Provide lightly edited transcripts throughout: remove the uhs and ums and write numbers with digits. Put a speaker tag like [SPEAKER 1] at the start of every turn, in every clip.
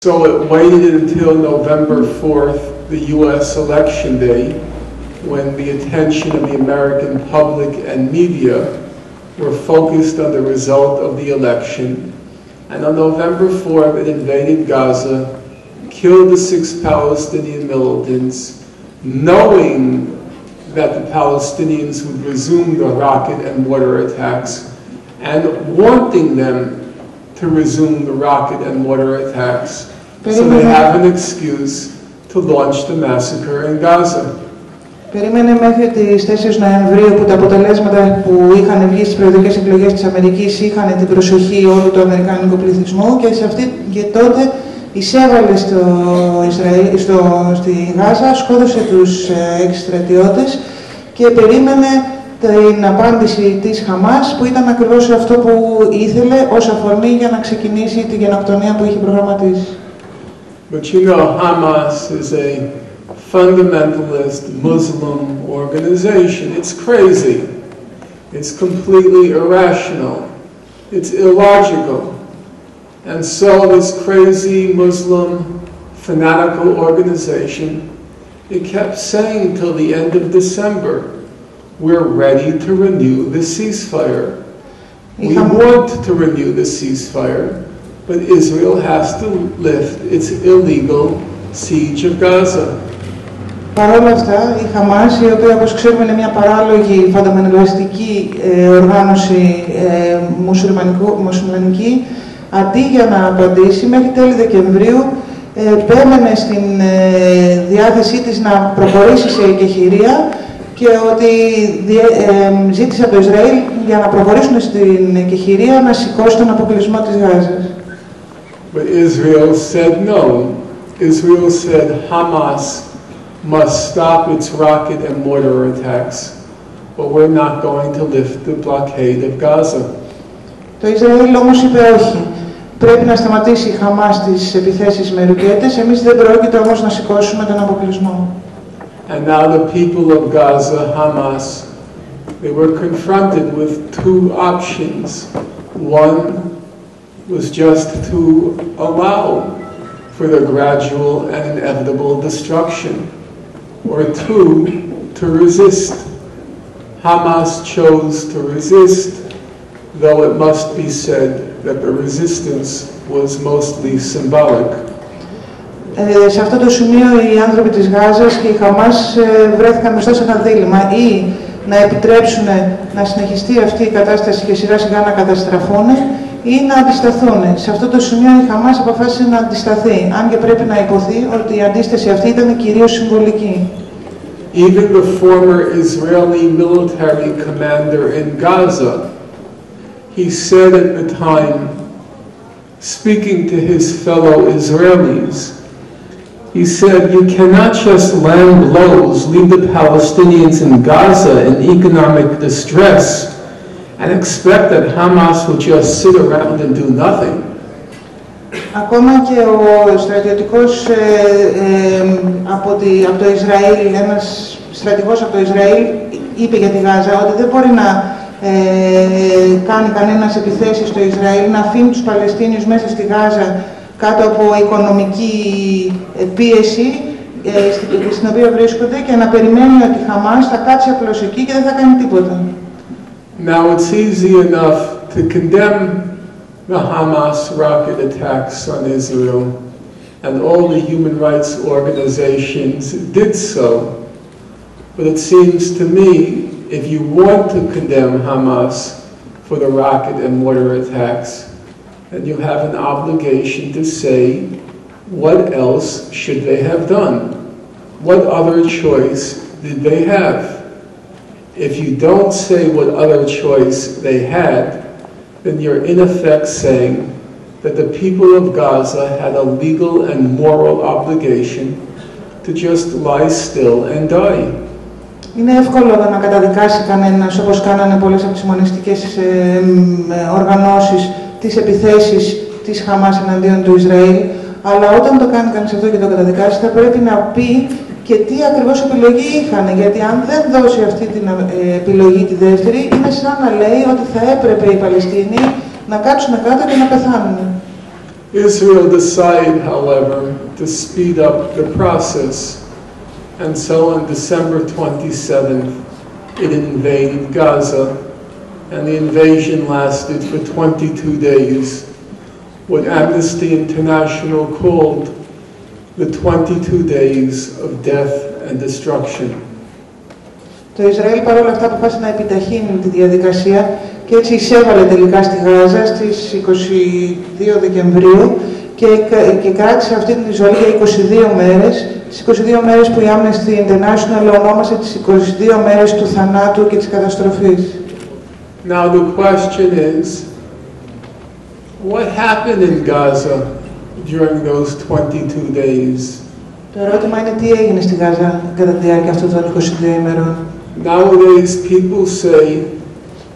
[SPEAKER 1] So it waited until November 4th, the U.S. election day, when the attention of the American public and media were focused on the result of the election. And on November 4th, it invaded Gaza, killed the 6 Palestinian militants, knowing that the Palestinians would resume the rocket and mortar attacks, and wanting them to resume the rocket and mortar attacks, so they have an excuse to launch the massacre in Gaza.
[SPEAKER 2] Περίμενε μέχρι τις 4 Νοεμβρίου που τα αποτελέσματα που είχαν βγει στις προεδρικές εκλογές της Αμερικής είχαν την προσοχή όλου του αμερικάνικου πληθυσμού και τότε εισέβαλε στη Γάζα, σκότωσε τους 6 στρατιώτες και περίμενε την απάντηση της Χαμάς που ήταν ακριβώς αυτό που ήθελε ως αφορμή για να ξεκινήσει τη γενοκτονία που είχε προγραμματίσει.
[SPEAKER 1] But you know, Hamas is a fundamentalist Muslim organization. It's crazy. It's completely irrational. It's illogical. And so this crazy Muslim fanatical organization, it kept saying till the end of December, we're ready to renew the ceasefire. We want to renew the ceasefire, but Israel has to lift its illegal siege of Gaza.
[SPEAKER 2] Παρ' όλα αυτά, η Χαμάς, η οποία όπως ξέρουμε είναι μια παράλογη φανταμενtalistική οργάνωση μουσουλμανική, αντί για να απαντήσει μέχρι τέλη Δεκεμβρίου, επέμενε στην διάθεσή της να προχωρήσει σε εκεχηρία και ότι ζήτησε από το Ισραήλ για να προχωρήσουν στην εκεχηρία να σηκώσει τον αποκλεισμό της Γάζας.
[SPEAKER 1] But Israel said no. Israel said Hamas must stop its rocket and mortar attacks, but we're not going to lift the blockade of Gaza.
[SPEAKER 2] Το Ισραήλ όμως είπε όχι. Πρέπει να σταματήσει η Χαμάς τις επιθέσεις με ρουκέτες, εμείς δεν πρόκειται όμως να σηκώσουμε τον αποκλεισμό.
[SPEAKER 1] And now the people of Gaza, Hamas, they were confronted with 2 options. One was just to allow for the gradual and inevitable destruction, or 2, to resist. Hamas chose to resist, though it must be said that the resistance was mostly symbolic.
[SPEAKER 2] Σε αυτό το σημείο οι άνθρωποι της Γάζας και η Χαμάς βρέθηκαν μπροστά σε ένα δίλημμα, ή να επιτρέψουν να συνεχιστεί αυτή η κατάσταση και σιγά σιγά να καταστραφούν, ή να αντισταθούν. Σε αυτό το σημείο η Χαμάς αποφάσισε να αντισταθεί, αν και πρέπει να υποθεί ότι η αντίσταση αυτή ήταν κυρίως συμβολική.
[SPEAKER 1] Even the former Israeli military commander in Gaza, he said at the time, speaking to his fellow Israelis, he said, you cannot just land blows, leave the Palestinians in Gaza in economic distress, and expect that Hamas will just sit around and do nothing.
[SPEAKER 2] Ακόμα και ο στρατιωτικός από το Ισραήλ, ένας στρατηγός από το Ισραήλ, είπε για τη Γάζα ότι δεν μπορεί να κάνει κανένας επιθέσεις στο Ισραήλ, να αφήνει τους Παλαιστίνιους μέσα στη Γάζα κάτω από οικονομική πίεση στην οποία βρίσκονται και να περιμένει ότι η Χαμάς θα κάτσει απλώς εκεί και δεν θα κάνει τίποτα.
[SPEAKER 1] Now it's easy enough to condemn the Hamas rocket attacks on Israel, and all the human rights organizations did so. But it seems to me, if you want to condemn Hamas for the rocket and mortar attacks, then you have an obligation to say, what else should they have done? What other choice did they have? If you don't say what other choice they had, then you're in effect saying that the people of Gaza had a legal and moral obligation to just lie still and die.
[SPEAKER 2] Είναι εύκολο να καταδικάσει κανένας, όπως κάνανε πολλές από τις μονιστικές οργανώσεις, τις επιθέσεις της Χαμάς εναντίον του Ισραήλ, αλλά όταν το κάνει κανείς αυτό και το καταδικάσει, θα πρέπει να πει και τι ακριβώς επιλογή είχαν, γιατί αν δεν δώσει αυτή την επιλογή τη δεύτερη, είναι σαν να λέει ότι θα έπρεπε οι Παλαιστίνοι να κάτσουν κάτω και να πεθάνουν.
[SPEAKER 1] Israel decided, however, to speed up the process, and so on December 27th, it invaded Gaza, and the invasion lasted for 22 days, what Amnesty International called the 22 days of death and destruction.
[SPEAKER 2] Το Ισραήλ παρόλα αυτά αποφάσισε να επιταχύνει τη διαδικασία και έτσι εισέβαλε τελικά στη Γάζα στις 22 Δεκεμβρίου και κράτησε αυτή την εισβολή για 22 μέρες, τις 22 μέρες που η Amnesty International ονόμασε τις 22 μέρες του θανάτου και της καταστροφής.
[SPEAKER 1] Now the question is, what happened in Gaza during those 22 days?
[SPEAKER 2] Το ερώτημα είναι τι έγινε στη Γάζα κατά τη διάρκεια αυτών των 22 ημερών.
[SPEAKER 1] Nowadays people say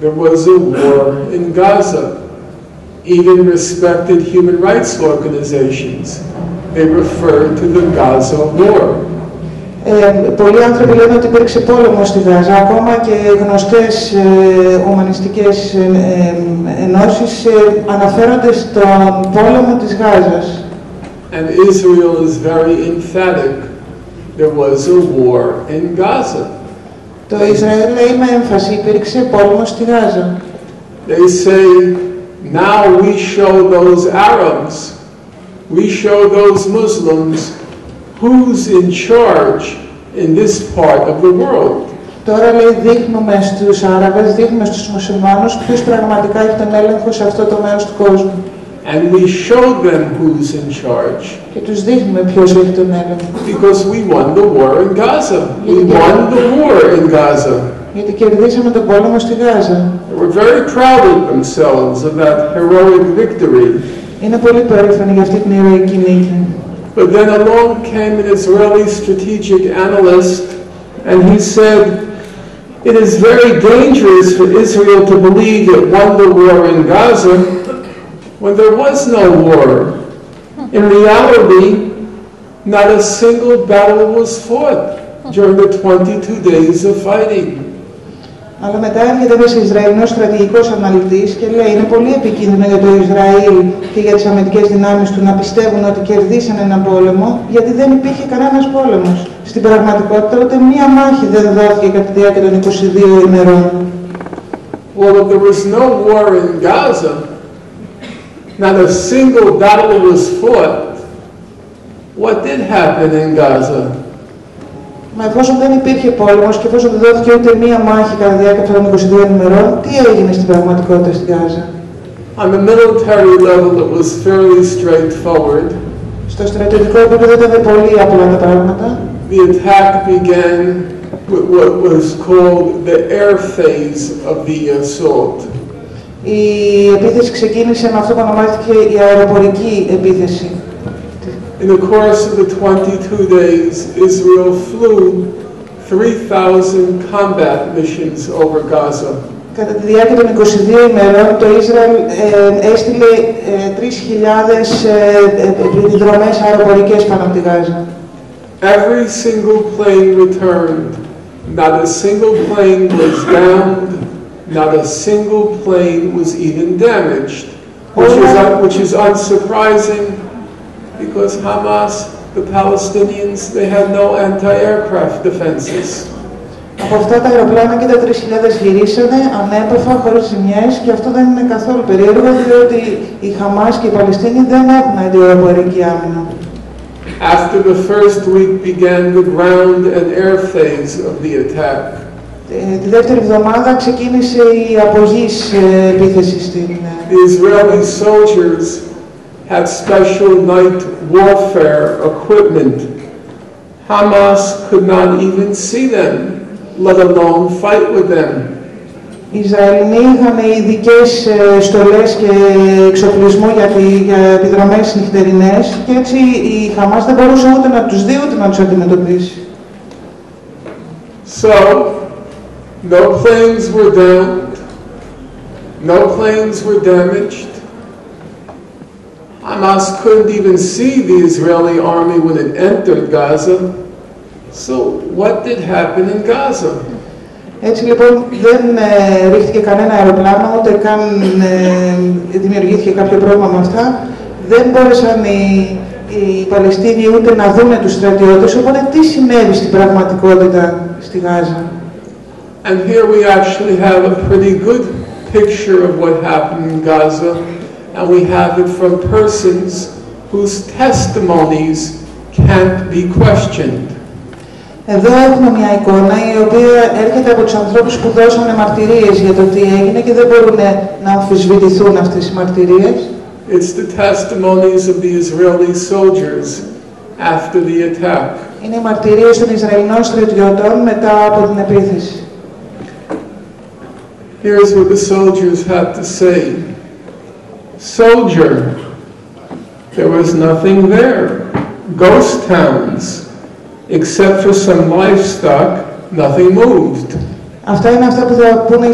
[SPEAKER 1] there was a war in Gaza. Even respected human rights organizations, they refer to the Gaza war.
[SPEAKER 2] Πολλοί άνθρωποι λένε ότι υπήρξε πόλεμο στη Γάζα, ακόμα και γνωστές ουμανιστικές ενώσεις αναφέρονται στον πόλεμο της Γάζας.
[SPEAKER 1] And Israel is very emphatic. There was a war in Gaza.
[SPEAKER 2] Το Ισραήλ λέει με έμφαση υπήρξε πόλεμο στη Γάζα.
[SPEAKER 1] They say, now we show those Arabs, we show those Muslims who's in charge in this part of the world.
[SPEAKER 2] Τώρα λέει δείχνουμε στους Άραβες, δείχνουμε στους Μουσουλμάνους ποιος πραγματικά έχει τον έλεγχο σε αυτό το μέρος του κόσμου.
[SPEAKER 1] And we show them who's in charge.
[SPEAKER 2] Και τους δείχνουμε ποιος έχει τον έλεγχο.
[SPEAKER 1] Because we won the war in Gaza. We won the war in Gaza.
[SPEAKER 2] Γιατί κερδίσαμε τον πόλεμο στη Γάζα.
[SPEAKER 1] They were very proud of themselves of that heroic victory.
[SPEAKER 2] Είναι πολύ περήφανοι για αυτή την ηρωική νίκη.
[SPEAKER 1] But then along came an Israeli strategic analyst, and he said, it is very dangerous for Israel to believe it won the war in Gaza when there was no war. In reality, not a single battle was fought during the 22 days of fighting.
[SPEAKER 2] Αλλά μετά έρχεται ένας Ισραηλινός στρατηγικός αναλυτής και λέει είναι πολύ επικίνδυνο για το Ισραήλ και για τις αμυντικές δυνάμεις του να πιστεύουν ότι κερδίσαν έναν πόλεμο, γιατί δεν υπήρχε κανένας πόλεμος. Στην πραγματικότητα ούτε μία μάχη δεν δόθηκε κατά τη διάρκεια των 22 ημερών.
[SPEAKER 1] Well, if there was no war in Gaza, not a single battle was fought, what did happen in Gaza?
[SPEAKER 2] Μα εφόσον δεν υπήρχε πόλεμος και εφόσον δεν δόθηκε ούτε μία μάχη κατά τη διάρκεια των 22 ημερών, τι έγινε στην πραγματικότητα στην Γάζα?
[SPEAKER 1] On the military level, it was fairly straightforward.
[SPEAKER 2] Στο στρατιωτικό επίπεδο ήταν πολύ απλά τα πράγματα.
[SPEAKER 1] The attack began with what was called the air phase of the assault.
[SPEAKER 2] Η επίθεση ξεκίνησε με αυτό που ονομάστηκε η αεροπορική επίθεση.
[SPEAKER 1] In the course of the 22 days, Israel flew 3,000 combat missions over Gaza.
[SPEAKER 2] Κατά τη διάρκεια των 22 ημερών, το Ισραήλ έστειλε 3.000 επιδρομές αεροπορικές πάνω από τη Γάζα.
[SPEAKER 1] Every single plane returned. Not a single plane was downed. Not a single plane was even damaged, which is unsurprising because Hamas, the Palestinians, they had no anti-aircraft defenses.
[SPEAKER 2] Από αυτά τα αεροπλάνα και τα 3.000 γυρίσανε ανέπαφα, χωρίς ζημιές, και αυτό δεν είναι καθόλου περίεργο, διότι η Χαμάς και οι Παλαιστίνοι δεν έχουν αντιαεροπορική άμυνα.
[SPEAKER 1] After the first week began the ground and air phase of the attack.
[SPEAKER 2] Τη δεύτερη εβδομάδα ξεκίνησε η απογής επίθεση στην...
[SPEAKER 1] The Israeli soldiers had special night warfare equipment. Hamas could not even see them, let alone fight with them.
[SPEAKER 2] Οι Ισραηλινοί είχαν ειδικές στολές και εξοπλισμό για επιδρομές νυχτερινές και έτσι η Χαμάς δεν μπορούσε ούτε να τους δει ούτε να τους αντιμετωπίσει.
[SPEAKER 1] So, no planes were downed, no planes were damaged. Hamas couldn't even see the Israeli army when it entered Gaza. So, what did happen in Gaza?
[SPEAKER 2] Έτσι λοιπόν δεν ρίχτηκε κανένα αεροπλάνο, ούτε καν δημιουργήθηκε κάποιο πρόβλημα με αυτά, δεν μπόρεσαν οι Παλαιστίνοι ούτε να δούνε τους στρατιώτες, οπότε τι συνέβη στην πραγματικότητα στη Γάζα.
[SPEAKER 1] And here we actually have a pretty good picture of what happened in Gaza, and we have it from persons whose testimonies can't be questioned.
[SPEAKER 2] Εδώ έχουμε μια εικόνα η οποία έρχεται από τους ανθρώπους που δώσανε μαρτυρίες για το τι έγινε και δεν μπορούν να αμφισβητηθούν αυτές οι μαρτυρίες.
[SPEAKER 1] It's the testimonies of the Israeli soldiers after the attack.
[SPEAKER 2] Είναι οι μαρτυρίες των Ισραηλινών στρατιωτών μετά από την επίθεση.
[SPEAKER 1] Here's what the soldiers had to say. Soldier, there was nothing there. Ghost towns. Except for some livestock, nothing moved.
[SPEAKER 2] Αυτά είναι αυτά που θα πούνε οι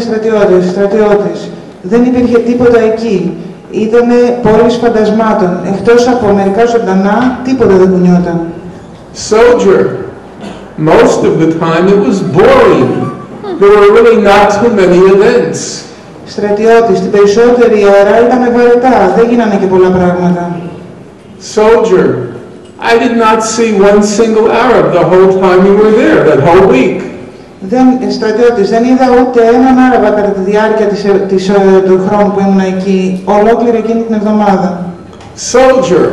[SPEAKER 2] στρατιώτες. Δεν υπήρχε τίποτα εκεί. Ήτανε πόλεις φαντασμάτων. Εκτός από μερικά ζωντανά, τίποτα δεν κουνιόταν.
[SPEAKER 1] Soldier, most of the time it was boring. There were really not too many events.
[SPEAKER 2] Στρατιώτης, την περισσότερη ώρα ήταν βαρετά. Δεν γίνανε και πολλά πράγματα.
[SPEAKER 1] Soldier, I did not see one single Arab the whole time we were there, that whole week.
[SPEAKER 2] Στρατιώτης, δεν είδα ούτε έναν Άραβα κατά τη διάρκεια του χρόνου που ήμουν εκεί, ολόκληρη εκείνη την εβδομάδα.
[SPEAKER 1] Soldier,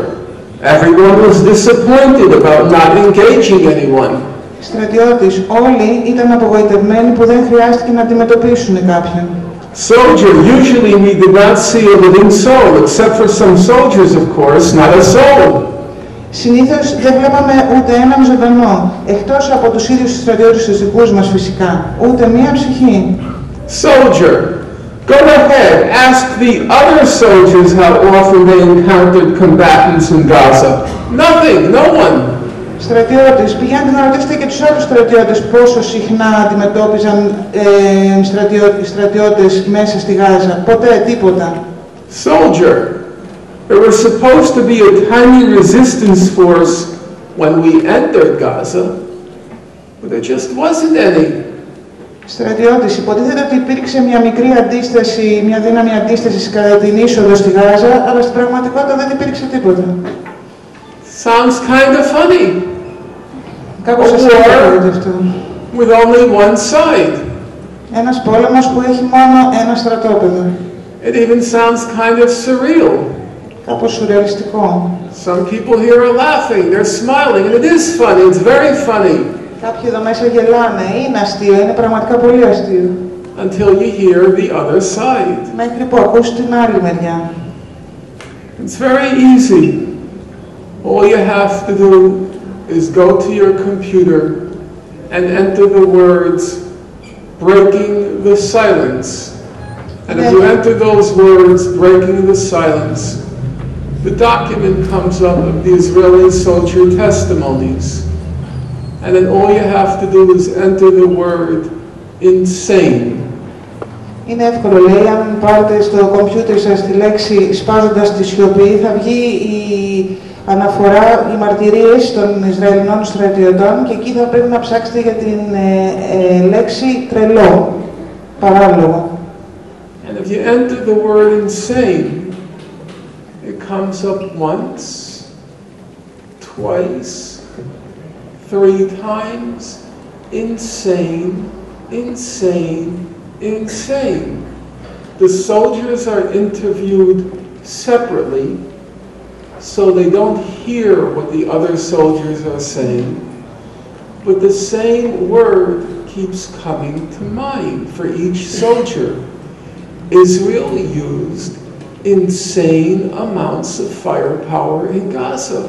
[SPEAKER 1] everyone was disappointed about not engaging anyone.
[SPEAKER 2] Στρατιώτης, όλοι ήταν απογοητευμένοι που δεν χρειάστηκε να αντιμετωπίσουν κάποιον.
[SPEAKER 1] Soldier, usually we did not see a living soul, except for some soldiers, of course, not a soul.
[SPEAKER 2] Συνήθως δεν βλέπαμε ούτε έναν ζωντανό, εκτός από τους ίδιους τους στρατιώτες τους δικούς μας φυσικά, ούτε μία ψυχή.
[SPEAKER 1] Soldier, go ahead, ask the other soldiers how often they encountered combatants in Gaza. Nothing, no one.
[SPEAKER 2] Στρατιώτες, πηγαίνετε να ρωτήσετε και τους άλλους στρατιώτες πόσο συχνά αντιμετώπιζαν στρατιώτες μέσα στη Γάζα. Ποτέ, τίποτα.
[SPEAKER 1] Soldier, there was supposed to be a tiny resistance force when we entered Gaza, but there just wasn't any.
[SPEAKER 2] Στρατιώτης, υποτίθεται ότι υπήρξε μια μικρή αντίσταση, μια δύναμη αντίστασης κατά την είσοδο στη Γάζα, αλλά στην πραγματικότητα δεν υπήρξε τίποτα.
[SPEAKER 1] Sounds kind of funny.
[SPEAKER 2] Κάπως αστείευεται αυτό.
[SPEAKER 1] With only one side.
[SPEAKER 2] Ένας πόλεμος που έχει μόνο ένα στρατόπεδο.
[SPEAKER 1] It even sounds kind of surreal.
[SPEAKER 2] Κάπως σουρεαλιστικό.
[SPEAKER 1] Some people here are laughing, they're smiling, and it is funny, it's very funny.
[SPEAKER 2] Κάποιοι εδώ μέσα γελάνε, είναι αστείο, είναι πραγματικά πολύ αστείο.
[SPEAKER 1] Until you hear the other side.
[SPEAKER 2] Μέχρι που ακούς την άλλη μεριά.
[SPEAKER 1] It's very easy. All you have to do is go to your computer and enter the words breaking the silence. And if you enter those words, breaking the silence, the document comes up of the Israeli soldier testimonies. And then all you have to do is enter the word insane.
[SPEAKER 2] Είναι εύκολο, λέει, αν πάρετε στο κομπιούτερ σας τη λέξη σπάζοντας τη σιωπή, θα βγει η αναφορά, οι μαρτυρίες των Ισραηλινών στρατιωτών και εκεί θα πρέπει να ψάξετε για την λέξη τρελό, παράλογο.
[SPEAKER 1] And if you enter the word insane, it comes up once, twice, 3 times, insane, insane, insane. The soldiers are interviewed separately so they don't hear what the other soldiers are saying, but the same word keeps coming to mind for each soldier. Israel used insane amounts of firepower in Gaza.